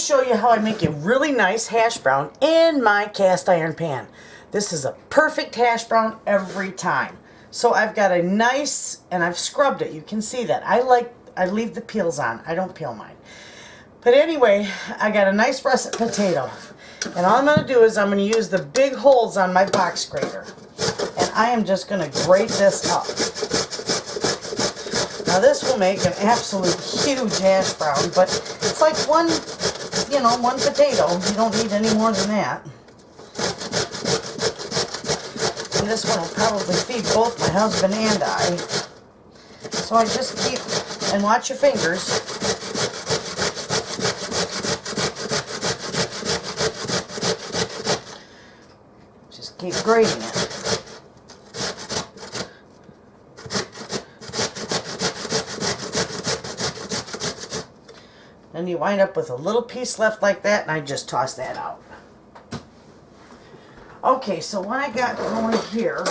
show you how I make a really nice hash brown in my cast iron pan. This is a perfect hash brown every time. So I've got a nice, and I've scrubbed it. You can see that. I leave the peels on. I don't peel mine. But anyway, I got a nice russet potato. And all I'm going to do is I'm going to use the big holes on my box grater. And I am just going to grate this up. Now this will make an absolute huge hash brown, but it's like one potato. You don't need any more than that. And this one will probably feed both my husband and I. So I just keep, and watch your fingers. Just keep grating it. Then you wind up with a little piece left like that, and I just toss that out. Okay, so what I got going here,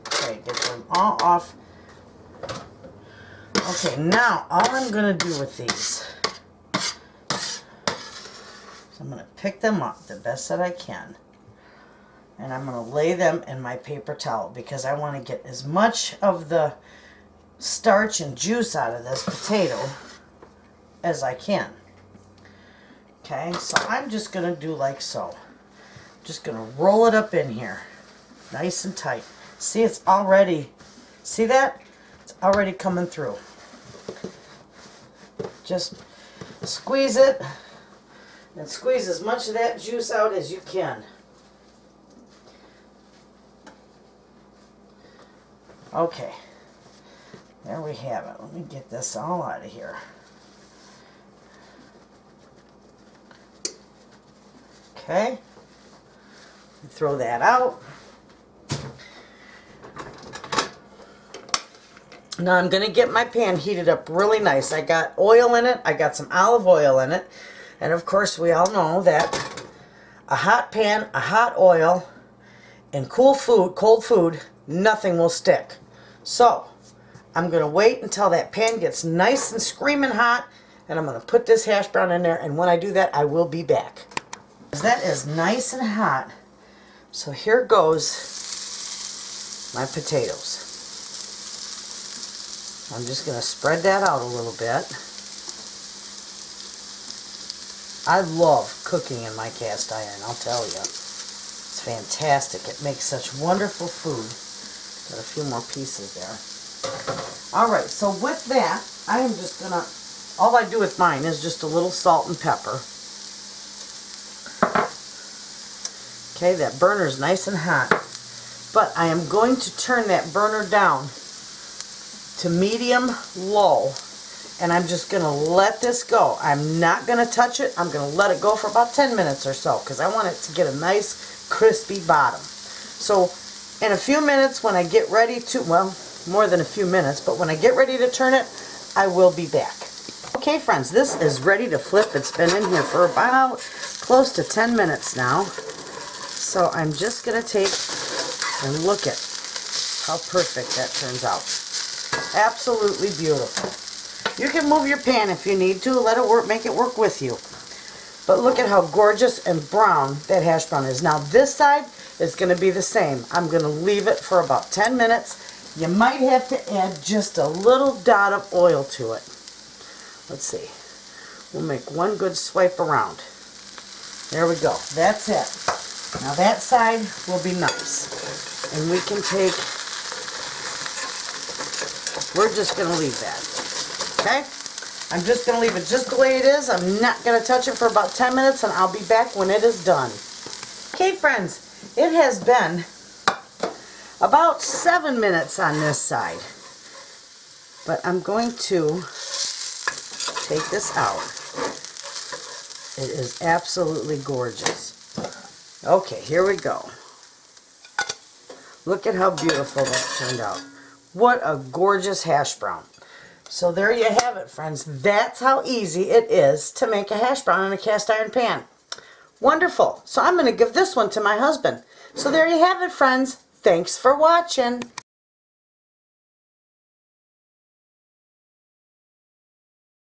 okay, get them all off. Okay, now all I'm going to do with these is I'm going to pick them up the best that I can. And I'm going to lay them in my paper towel because I want to get as much of the starch and juice out of this potato as I can. Okay, so I'm just going to do like so. Just going to roll it up in here. Nice and tight. See, it's already, see that? It's already coming through. Just squeeze it and squeeze as much of that juice out as you can. Okay, there we have it. Let me get this all out of here. Okay, throw that out. Now I'm going to get my pan heated up really nice. I got oil in it. I got some olive oil in it. And of course we all know that a hot pan, a hot oil, and cold food, nothing will stick. So, I'm going to wait until that pan gets nice and screaming hot, and I'm going to put this hash brown in there, and when I do that, I will be back. That is nice and hot. So here goes my potatoes. I'm just going to spread that out a little bit. I love cooking in my cast iron, I'll tell you. It's fantastic. It makes such wonderful food. Got a few more pieces there. Alright, so with that, I am just going to, all I do with mine is just a little salt and pepper. Okay, that burner's nice and hot. But I am going to turn that burner down to medium-low. And I'm just going to let this go. I'm not going to touch it. I'm going to let it go for about 10 minutes or so because I want it to get a nice crispy bottom. So in a few minutes when I get ready to, well, more than a few minutes, but when I get ready to turn it, I will be back. Okay friends, this is ready to flip. It's been in here for about close to 10 minutes now. So I'm just going to take and look at how perfect that turns out. Absolutely beautiful. You can move your pan if you need to, let it work, make it work with you. But look at how gorgeous and brown that hash brown is. Now this side is going to be the same. I'm going to leave it for about 10 minutes. You might have to add just a little dot of oil to it. Let's see. We'll make one good swipe around. There we go. That's it. Now that side will be nice. And we can take, we're just going to leave that. Okay? I'm just going to leave it just the way it is. I'm not going to touch it for about 10 minutes and I'll be back when it is done. Okay friends, it has been about 7 minutes on this side. But I'm going to take this out. It is absolutely gorgeous. Okay, here we go. Look at how beautiful that turned out. What a gorgeous hash brown. So there you have it, friends. That's how easy it is to make a hash brown in a cast iron pan. Wonderful. So I'm going to give this one to my husband. So there you have it, friends. Thanks for watching.